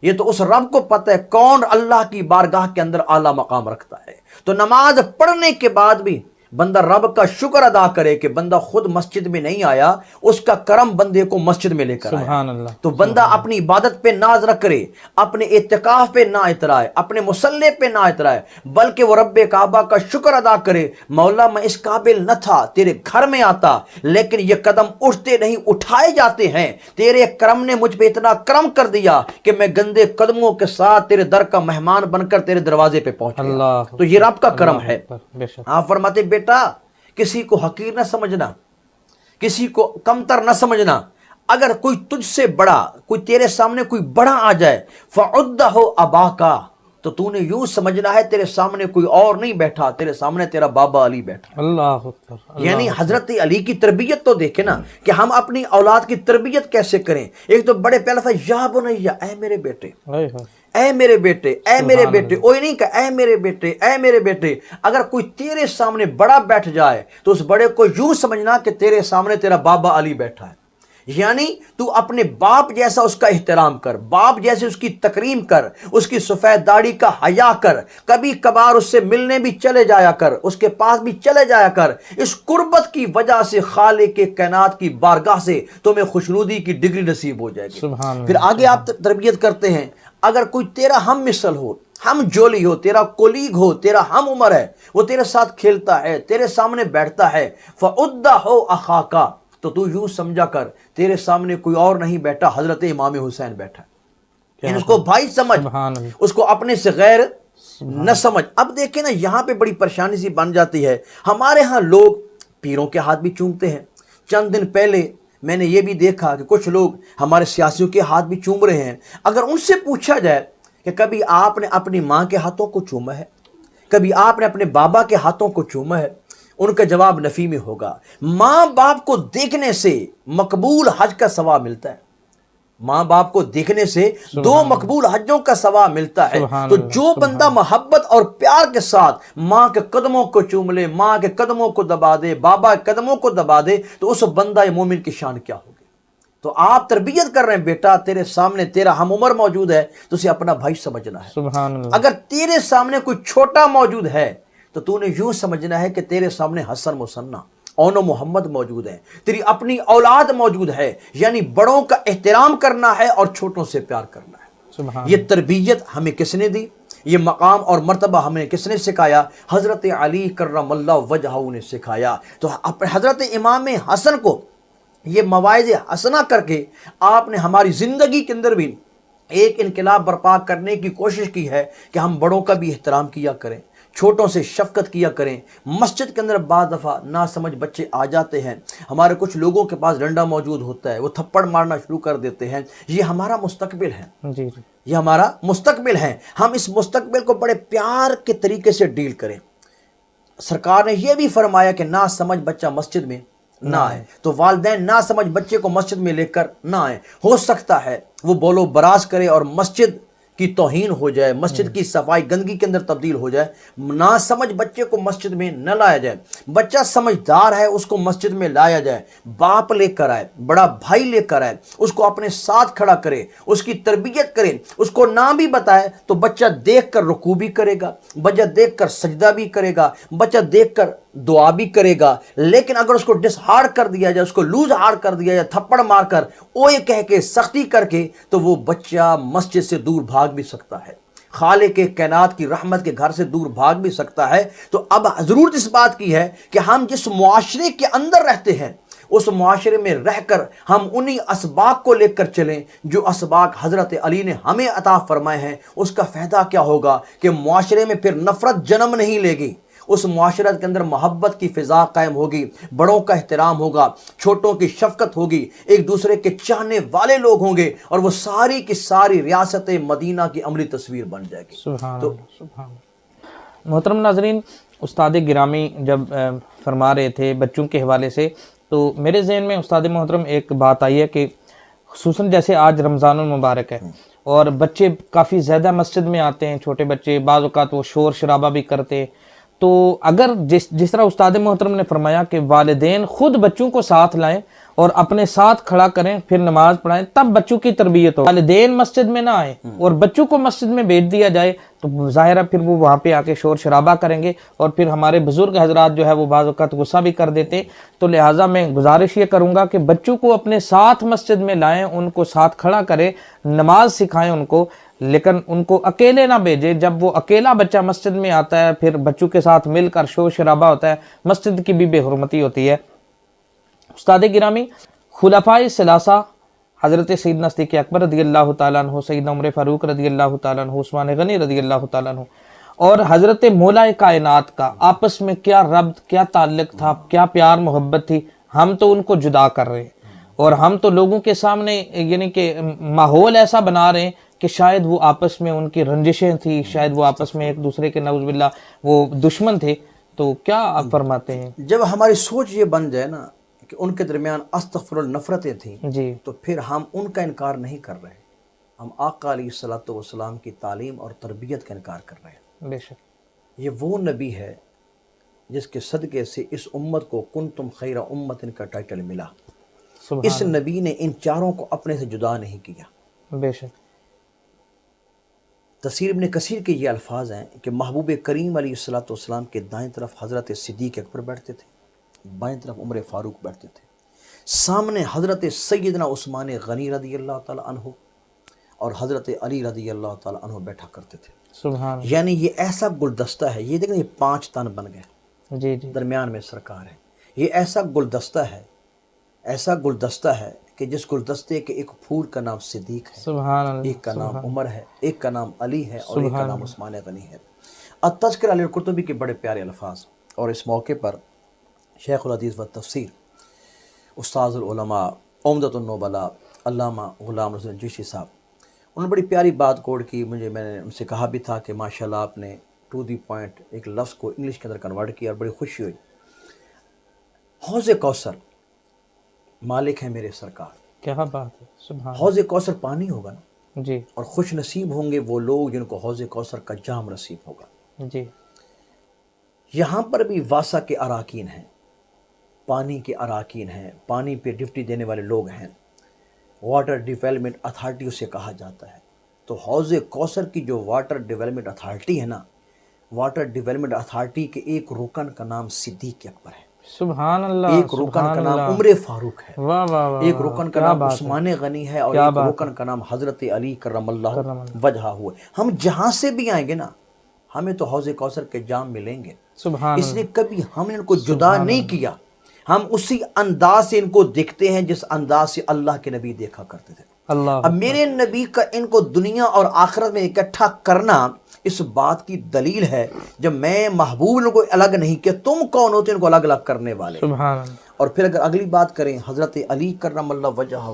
یہ تو اس رب کو پتہ ہے کون اللہ کی بارگاہ کے اندر اعلیٰ مقام رکھتا ہے۔ تو نماز پڑھنے کے بعد بھی بندہ رب کا شکر ادا کرے کہ بندہ خود مسجد میں نہیں آیا، اس کا کرم بندے کو مسجد میں لے کر آیا۔ سبحان اللہ، تو بندہ اپنی عبادت پہ ناز نہ کرے، اپنے اعتکاف پہ نہ اترائے، اپنے مصلے پہ نہ اترائے، بلکہ وہ رب کعبہ کا شکر ادا کرے، مولا میں اس قابل نہ تھا تیرے گھر میں آتا، لیکن یہ قدم اٹھتے نہیں اٹھائے جاتے ہیں، تیرے کرم نے مجھ پہ اتنا کرم کر دیا کہ میں گندے قدموں کے ساتھ تیرے در کا مہمان بن کر تیرے دروازے پہ پہنچ گیا۔ اللہ، تو یہ رب کا کرم ہے۔ بے شک، آپ فرماتے بیٹا کسی کو حقیر نہ سمجھنا، کسی کو کمتر نہ سمجھنا۔ اگر کوئی تجھ سے بڑا، کوئی تیرے سامنے کوئی بڑا آ جائے، فعدہ اباکا، تو تو نے یوں سمجھنا ہے تیرے سامنے کوئی اور نہیں بیٹھا، تیرے سامنے تیرا بابا علی بیٹھا۔ اللہ اکبر، یعنی حضرت علی کی تربیت تو دیکھیں نا کہ ہم اپنی اولاد کی تربیت کیسے کریں۔ ایک تو بڑے پیارا لفظ یا بنیا، اے میرے بیٹے، اے میرے بیٹے، اے میرے بیٹے، کوئی نہیں کہ اے میرے بیٹے، اے میرے بیٹے۔ اگر کوئی تیرے سامنے بڑا بیٹھ جائے تو اس بڑے کو یوں سمجھنا کہ تیرے سامنے تیرا بابا علی بیٹھا ہے۔ یعنی تو اپنے باپ جیسا اس کا احترام کر، باپ جیسے اس کی تکریم کر، اس کی سفید داڑھی کا حیا کر، کبھی کبھار اس سے ملنے بھی چلے جایا کر، اس کے پاس بھی چلے جایا کر۔ اس قربت کی وجہ سے خالق کائنات کی بارگاہ سے تمہیں خوشنودی کی ڈگری نصیب ہو جائے گی۔ پھر آگے آپ تربیت کرتے ہیں، اگر کوئی تیرا ہم مثل ہو، ہم جولی ہو، تیرا کولیگ ہو، تیرا ہم عمر ہے، وہ تیرے ساتھ کھیلتا ہے، تیرے سامنے بیٹھتا ہے، فَعُدَّهُ أَخَاكَ، تو تو یوں سمجھا کر تیرے سامنے کوئی اور نہیں بیٹھا، حضرت امام حسین بیٹھا ہے۔ یعنی اس کو بھائی سمجھ، اس کو اپنے سے غیر نہ سمجھ. اب دیکھیں نا یہاں پہ بڑی پریشانی سی بن جاتی ہے. ہمارے ہاں لوگ پیروں کے ہاتھ بھی چومتے ہیں. چند دن پہلے میں نے یہ بھی دیکھا کہ کچھ لوگ ہمارے سیاسیوں کے ہاتھ بھی چوم رہے ہیں. اگر ان سے پوچھا جائے کہ کبھی آپ نے اپنی ماں کے ہاتھوں کو چوما ہے, کبھی آپ نے اپنے بابا کے ہاتھوں کو چوما ہے, ان کا جواب نفی میں ہوگا. ماں باپ کو دیکھنے سے مقبول حج کا ثواب ملتا ہے. ماں باپ کو دیکھنے سے 2 مقبول حجوں کا ثواب ملتا ہے. تو جو بندہ محبت اور پیار کے ساتھ ماں کے قدموں کو چوم لے, ماں کے قدموں کو دبا دے, بابا کے قدموں کو دبا دے, تو اس بندہ مومن کی شان کیا ہوگی. تو آپ تربیت کر رہے ہیں, بیٹا تیرے سامنے تیرا ہم عمر موجود ہے تو اسے اپنا بھائی سمجھنا ہے. سبحان اللہ. اگر تیرے سامنے کوئی چھوٹا موجود ہے تو تو نے یوں سمجھنا ہے کہ تیرے سامنے حسن مصنع اون و محمد موجود ہے, تیری اپنی اولاد موجود ہے. یعنی بڑوں کا احترام کرنا ہے اور چھوٹوں سے پیار کرنا ہے. سبحان یہ تربیت ہمیں کس نے دی, یہ مقام اور مرتبہ ہمیں کس نے سکھایا؟ حضرت علی کرم اللہ وجہہ نے سکھایا. تو حضرت امام حسن کو یہ مواعظ حسنہ کر کے آپ نے ہماری زندگی کے اندر بھی ایک انقلاب برپا کرنے کی کوشش کی ہے کہ ہم بڑوں کا بھی احترام کیا کریں, چھوٹوں سے شفقت کیا کریں. مسجد کے اندر بعض دفعہ ناسمجھ بچے آ جاتے ہیں, ہمارے کچھ لوگوں کے پاس ڈنڈا موجود ہوتا ہے, وہ تھپڑ مارنا شروع کر دیتے ہیں. یہ ہمارا مستقبل ہے, جی جی, یہ ہمارا مستقبل ہے. ہم اس مستقبل کو بڑے پیار کے طریقے سے ڈیل کریں. سرکار نے یہ بھی فرمایا کہ ناسمجھ بچہ مسجد میں نہ آئے. تو والدین ناسمجھ بچے کو مسجد میں لے کر نہ آئے. ہو سکتا ہے وہ بولو براز کرے اور مسجد کی توہین ہو جائے, مسجد کی صفائی گندگی کے اندر تبدیل ہو جائے. ناسمجھ بچے کو مسجد میں نہ لایا جائے. بچہ سمجھدار ہے, اس کو مسجد میں لایا جائے. باپ لے کر آئے, بڑا بھائی لے کر آئے, اس کو اپنے ساتھ کھڑا کرے, اس کی تربیت کرے. اس کو نام بھی بتائے تو بچہ دیکھ کر رکوع بھی کرے گا, بچہ دیکھ کر سجدہ بھی کرے گا, بچہ دیکھ کر دعا بھی کرے گا. لیکن اگر اس کو ڈس ہارڈ کر دیا جائے, اس کو لوز ہارڈ کر دیا جائے, تھپڑ مار کر, اوے کہہ کے, سختی کر کے, تو وہ بچہ مسجد سے دور بھاگ بھی سکتا ہے, خالق کائنات کی رحمت کے گھر سے دور بھاگ بھی سکتا ہے. تو اب ضرورت اس بات کی ہے کہ ہم جس معاشرے کے اندر رہتے ہیں اس معاشرے میں رہ کر ہم انہی اسباق کو لے کر چلیں جو اسباق حضرت علی نے ہمیں عطا فرمائے ہیں. اس کا فائدہ کیا ہوگا کہ معاشرے میں پھر نفرت جنم نہیں لے گی, اس معاشرت کے اندر محبت کی فضا قائم ہوگی, بڑوں کا احترام ہوگا, چھوٹوں کی شفقت ہوگی, ایک دوسرے کے چاہنے والے لوگ ہوں گے, اور وہ ساری کی ساری ریاست مدینہ کی عملی تصویر بن جائے گی. سبحان اللہ, سبحان اللہ. محترم ناظرین, استاد گرامی جب فرما رہے تھے بچوں کے حوالے سے, تو میرے ذہن میں استاد محترم ایک بات آئی ہے کہ خصوصاً جیسے آج رمضان المبارک ہے اور بچے کافی زیادہ مسجد میں آتے ہیں, چھوٹے بچے, بعض اوقات وہ شور شرابہ بھی کرتے ہیں. تو اگر جس طرح استاد محترم نے فرمایا کہ والدین خود بچوں کو ساتھ لائیں اور اپنے ساتھ کھڑا کریں, پھر نماز پڑھائیں, تب بچوں کی تربیت ہو. والدین مسجد میں نہ آئیں اور بچوں کو مسجد میں بھیج دیا جائے تو ظاہر ہے پھر وہ وہاں پہ آ کے شور شرابہ کریں گے, اور پھر ہمارے بزرگ حضرات جو ہے وہ بعض اوقات غصہ بھی کر دیتے. تو لہٰذا میں گزارش یہ کروں گا کہ بچوں کو اپنے ساتھ مسجد میں لائیں, ان کو ساتھ کھڑا کریں, نماز سکھائیں ان کو, لیکن ان کو اکیلے نہ بھیجے. جب وہ اکیلا بچہ مسجد میں آتا ہے پھر بچوں کے ساتھ مل کر شور شرابہ ہوتا ہے, مسجد کی بھی بے حرمتی ہوتی ہے. استاد گرامی, خلفائے ثلاثہ حضرت سیدنا صدیق اکبر رضی اللہ تعالیٰ عنہ, سیدنا عمر فاروق رضی اللہ تعالیٰ عنہ, عثمان غنی رضی اللہ تعالیٰ عنہ, اور حضرت مولا کائنات کا آپس میں کیا ربط, کیا تعلق تھا, کیا پیار محبت تھی. ہم تو ان کو جدا کر رہے ہیں اور ہم تو لوگوں کے سامنے یعنی کہ ماحول ایسا بنا رہے ہیں کہ شاید وہ آپس میں ان کی رنجشیں تھی, شاید وہ آپس میں ایک دوسرے کے نعوذ باللہ وہ دشمن تھے. تو کیا آپ فرماتے ہیں؟ جب ہماری سوچ یہ بن جائے نا کہ ان کے درمیان استغفر النفرتیں تھیں, جی, تو پھر ہم ان کا انکار نہیں کر رہے, ہم آقا علیہ الصلوۃ والسلام کی تعلیم اور تربیت کا انکار کر رہے ہیں. بے شک. یہ وہ نبی ہے جس کے صدقے سے اس امت کو کنتم خیر امت کا ٹائٹل ملا. اس نبی نے ان چاروں کو اپنے سے جدا نہیں کیا. بے شک. تفسیر ابن کثیر کے یہ الفاظ ہیں کہ محبوب کریم علیہ الصلوۃ والسلام کے دائیں طرف حضرت صدیق اکبر بیٹھتے تھے, بائیں طرف عمر فاروق بیٹھتے تھے, سامنے حضرت سیدنا عثمان غنی رضی اللہ تعالیٰ عنہ اور حضرت علی رضی اللہ تعالیٰ عنہ بیٹھا کرتے تھے. سبحان. یعنی یہ ایسا گلدستہ ہے, یہ دیکھیں یہ 5 تن بن گئے, جی جی, درمیان میں سرکار ہے. یہ ایسا گلدستہ ہے, ایسا گلدستہ ہے کہ جس گلدستے کے ایک پھول کا نام صدیق ہے, سبحان اللہ, ایک کا نام عمر ہے, ایک کا نام علی ہے, اور ایک کا نام عثمان غنی ہے. التذکرہ للقرطبی کے بڑے پیارے الفاظ، اور اس موقع پر شیخ الحدیث و تفسیر استاذ العلماء عمدۃ النبلاء علامہ غلام حسین جوشی صاحب، انہوں نے بڑی پیاری بات کوٹ کی. میں نے ان سے کہا بھی تھا کہ ماشاءاللہ آپ نے ٹو دی پوائنٹ ایک لفظ کو انگلش کے اندر کنورٹ کیا اور بڑی خوشی ہوئی. حوض کوثر مالک ہے میرے سرکار. کیا بات ہے، سبحان حوض کوثر پانی ہوگا نا جی اور خوش نصیب ہوں گے وہ لوگ جن کو حوض کوثر کا جام نصیب ہوگا. جی یہاں پر بھی واسا کے اراکین ہیں، پانی کے اراکین ہیں، پانی پہ ڈیوٹی دینے والے لوگ ہیں. واٹر ڈیولپمنٹ اتھارٹی اسے کہا جاتا ہے. تو حوض کوثر کی جو واٹر ڈیولپمنٹ اتھارٹی ہے نا، واٹر ڈیولپمنٹ اتھارٹی کے ایک رکن کا نام صدیق اکبر ہے، سبحان اللہ، ایک رکن کا نام عمر فاروق ہے، واہ واہ واہ، ایک رکن کا نام عثمان غنی ہے، اور ایک رکن کا نام حضرت علی کرم اللہ وجہہ ہوئے. ہم جہاں سے بھی آئیں گے نا، ہمیں تو حوض کوثر کے جام ملیں گے. سبحان اس لیے کبھی ہم نے ان کو جدا نہیں کیا، ہم اسی انداز سے ان کو دیکھتے ہیں جس انداز سے اللہ کے نبی دیکھا کرتے تھے. اللہ. اب میرے نبی کا ان کو دنیا اور آخرت میں اکٹھا کرنا اس بات کی دلیل ہے، جب میں محبوب ان کو الگ نہیں کیا، تم کون ہوتے ان کو الگ الگ کرنے والے. سبحان اللہ. اور پھر اگر اگلی بات کریں حضرت علی کرم اللہ وجہہ،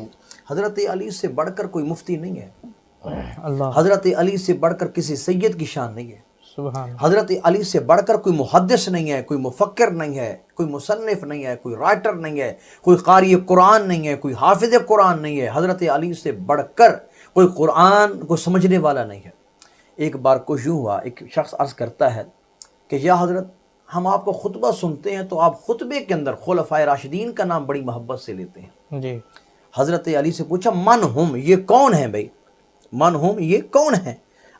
حضرت علی سے بڑھ کر کوئی مفتی نہیں ہے، اللہ. حضرت علی سے بڑھ کر کسی سید کی شان نہیں ہے، سبحان اللہ. حضرت علی سے بڑھ کر کوئی محدث نہیں ہے، کوئی مفکر نہیں ہے، کوئی مصنف نہیں ہے، کوئی رائٹر نہیں ہے، کوئی قاری قرآن نہیں ہے، کوئی حافظ قرآن نہیں ہے. حضرت علی سے بڑھ کر کوئی قرآن کو سمجھنے والا نہیں ہے. ایک بار کو یوں ہوا، ایک شخص عرض کرتا ہے کہ یا حضرت ہم آپ کو خطبہ سنتے ہیں تو آپ خطبے کے اندر خلفائے راشدین کا نام بڑی محبت سے لیتے ہیں. جی حضرت علی سے پوچھا من ہم، یہ کون ہیں بھائی، من ہم یہ کون ہیں؟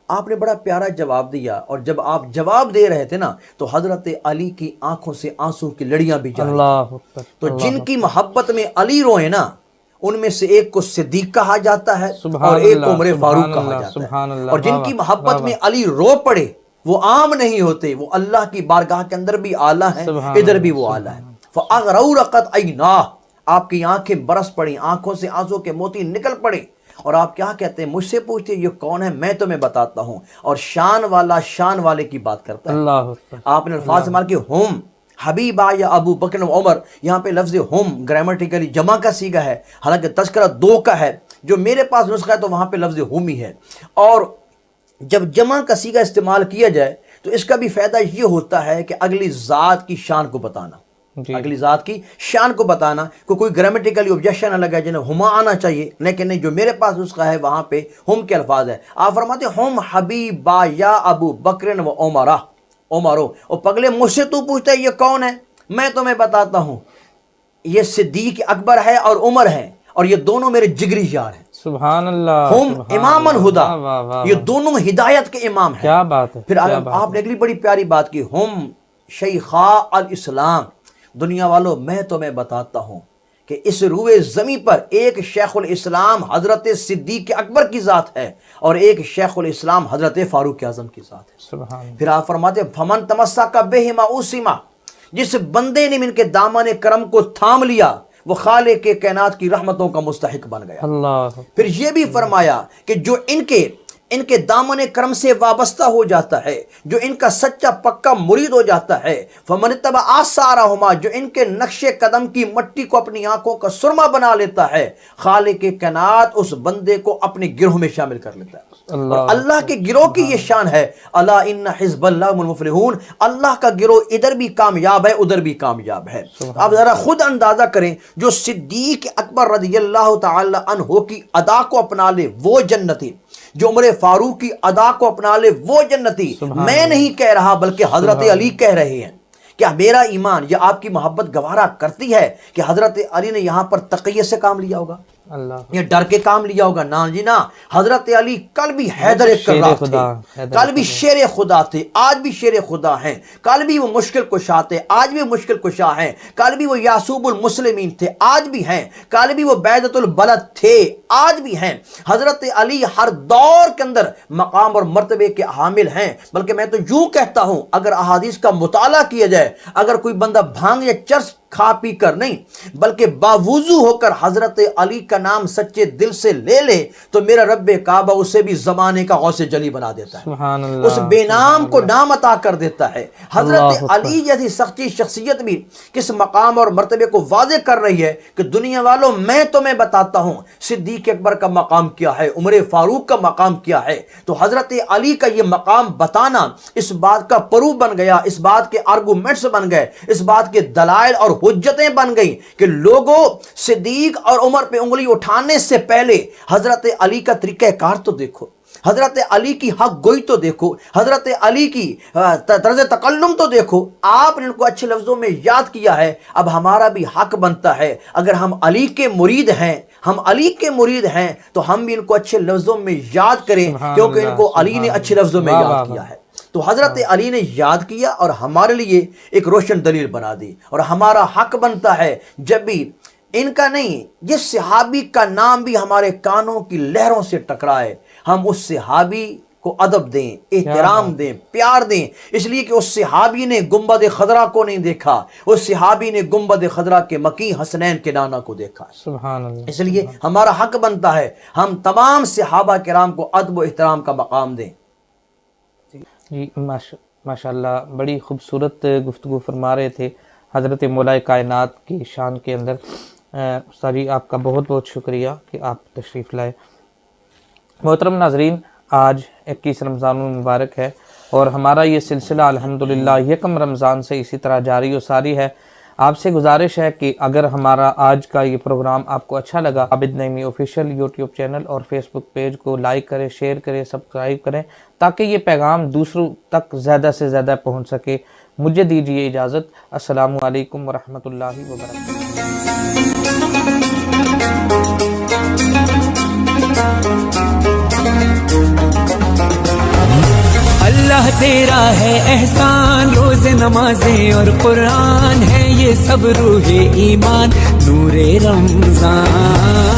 آپ نے بڑا پیارا جواب دیا، اور جب آپ جواب دے رہے تھے نا تو حضرت علی کی آنکھوں سے آنسو کی لڑیاں بھی جاری. اللہ اکبر. تو جن کی محبت میں علی روئے نا، ان میں سے ایک کو صدیق کہا جاتا ہے اور ایک کو عمر فاروق کہا جاتا ہے. اور جن کی محبت میں علی رو پڑے وہ عام نہیں ہوتے، وہ اللہ کی بارگاہ کے اندر بھی اعلیٰ ہیں، ادھر بھی وہ اعلیٰ ہیں. فَأَغْرَوْرَقَتْ عَيْنَاهُ، آپ کی آنکھیں برس پڑیں، آنکھوں سے آنسو کے موتی نکل پڑے. اور آپ کیا کہتے ہیں؟ مجھ سے پوچھتے یہ کون ہے، میں تمہیں بتاتا ہوں. اور شان والا شان والے کی بات کرتا ہے. اللہ اکبر. آپ نے الفاظ استعمال کیے ہم حبیبہ یا ابو بکر و عمر، یہاں پہ لفظ ہم گرامیٹیکلی جمع کا صیغہ ہے، حالانکہ تذکرہ دو کا ہے. جو میرے پاس نسخہ ہے تو وہاں پہ لفظ ہم ہی ہے. اور جب جمع کا صیغہ استعمال کیا جائے تو اس کا بھی فائدہ یہ ہوتا ہے کہ اگلی ذات کی شان کو بتانا، اگلی ذات کی شان کو بتانا. کوئی گرامیٹیکلی آبجیکشن نہ لگا جنہیں ہما آنا چاہیے، لیکن نہیں، جو میرے پاس نسخہ ہے وہاں پہ ہم کے الفاظ ہے. آپ فرماتے ہم حبیبہ یا ابو بکر و عمرہ، عمرو. اور پگلے مجھ سے تو پوچھتا ہے یہ کون ہے، میں تمہیں بتاتا ہوں یہ صدیق اکبر ہے اور عمر ہے، اور یہ دونوں میرے جگری یار ہیں. سبحان اللہ. ہم امام الہدا، یہ دونوں ہدایت کے امام ہیں. کیا بات ہے. پھر آپ نے اگلی بڑی پیاری بات کی، ہم شیخا الاسلام. دنیا والوں میں تمہیں بتاتا ہوں کہ اس روئے زمین پر ایک شیخ الاسلام حضرت صدیق اکبر کی ذات ہے اور ایک شیخ الاسلام حضرت فاروق اعظم کی ذات ہے. سبحان. پھر آپ فرماتے ہیں فمن تمسک بہما اوسما، جس بندے نے ان کے دامن کرم کو تھام لیا وہ خالق کے کائنات کی رحمتوں کا مستحق بن گیا. اللہ. پھر یہ بھی فرمایا کہ جو ان کے دامن کرم سے وابستہ ہو جاتا ہے، جو ان کا سچا پکا مرید ہو جاتا ہے، فمن اتبع آثارہما، جو ان کے نقش قدم کی مٹی کو اپنی آنکھوں کا سرما بنا لیتا ہے، خالق کائنات اس بندے کو اپنے گروہ میں شامل کر لیتا ہے. اور اللہ کے گروہ کی یہ شان ہے، الا ان حزب اللہ هم المفلحون. اللہ کا گروہ ادھر بھی کامیاب ہے ادھر بھی کامیاب ہے. آپ ذرا خود اندازہ کریں، جو صدیق اکبر رضی اللہ تعالی عنہ کی ادا کو اپنا لے وہ جنتی، جو عمر فاروق کی ادا کو اپنا لے وہ جنتی. میں نہیں کہہ رہا بلکہ حضرت علی کہہ رہے ہیں. کیا میرا ایمان یا آپ کی محبت گوارا کرتی ہے کہ حضرت علی نے یہاں پر تقیہ سے کام لیا ہوگا، یہ ڈر کے کام لیا ہوگا؟ نا جی نا. حضرت علی کل بھی حیدر کرار تھے، کل بھی شیر خدا تھے، آج بھی شیر خدا ہیں. کل بھی وہ مشکل کشا تھے، آج بھی مشکل کشا ہیں. کل بھی وہ یعصوب المسلمین تھے، آج بھی ہیں. کل بھی وہ بیدۃ البلد تھے، آج بھی ہیں. حضرت علی ہر دور کے اندر مقام اور مرتبے کے حامل ہیں. بلکہ میں تو یوں کہتا ہوں، اگر احادیث کا مطالعہ کیا جائے، اگر کوئی بندہ بھانگ یا چرس کھا پی کر نہیں بلکہ باوضو ہو کر حضرت علی کا نام سچے دل سے لے لے تو میرا رب کعبہ اسے بھی زمانے کا غوث جلی بنا دیتا ہے، سبحان اللہ، اس بے نام کو نام عطا کر دیتا ہے۔ حضرت اللہ علی جیسی سچی شخصیت بھی کس مقام اور مرتبے کو واضح کر رہی ہے کہ دنیا والوں میں تمہیں بتاتا ہوں صدیق اکبر کا مقام کیا ہے، عمر فاروق کا مقام کیا ہے۔ تو حضرت علی کا یہ مقام بتانا اس بات کا پروف بن گیا، اس بات کے آرگومنٹس بن گئے، اس بات کے دلائل اور حجتیں بن گئی کہ لوگوں صدیق اور عمر پہ انگلی اٹھانے سے پہلے حضرت علی کا طریقہ کار تو دیکھو، حضرت علی کی حق گوئی تو دیکھو، حضرت علی کی طرز تکلم تو دیکھو۔ آپ نے ان کو اچھے لفظوں میں یاد کیا ہے، اب ہمارا بھی حق بنتا ہے اگر ہم علی کے مرید ہیں، ہم علی کے مرید ہیں تو ہم بھی ان کو اچھے لفظوں میں یاد کریں، کیونکہ ان کو علی نے اچھے لفظوں میں یاد کیا ہے۔ تو حضرت علی نے یاد کیا اور ہمارے لیے ایک روشن دلیل بنا دی، اور ہمارا حق بنتا ہے جب بھی ان کا نہیں، جس صحابی کا نام بھی ہمارے کانوں کی لہروں سے ٹکرائے ہم اس صحابی کو ادب دیں، احترام دیں، پیار دیں، اس لیے کہ اس صحابی نے گنبد خضرا کو نہیں دیکھا، اس صحابی نے گنبد خضرا کے مکی حسنین کے نانا کو دیکھا۔ سبحان اللہ، اس لیے ہمارا حق بنتا ہے ہم تمام صحابہ کرام کو ادب و احترام کا مقام دیں۔ جی ماشاء اللہ، بڑی خوبصورت گفتگو فرما رہے تھے حضرت مولا کائنات کی شان کے اندر۔ استاد جی آپ کا بہت بہت شکریہ کہ آپ تشریف لائے۔ محترم ناظرین، آج 21 رمضان المبارک ہے اور ہمارا یہ سلسلہ الحمدللہ یکم رمضان سے اسی طرح جاری و ساری ہے۔ آپ سے گزارش ہے کہ اگر ہمارا آج کا یہ پروگرام آپ کو اچھا لگا، عابد نعیمی آفیشیل یوٹیوب چینل اور فیس بک پیج کو لائک کریں، شیئر کریں، سبسکرائب کریں تاکہ یہ پیغام دوسروں تک زیادہ سے زیادہ پہنچ سکے۔ مجھے دیجیے اجازت۔ السلام علیکم ورحمۃ اللہ وبرکاتہ۔ اللہ تیرا ہے احسان، روز نمازیں اور قرآن ہے یہ سب روح ایمان، نور رمضان۔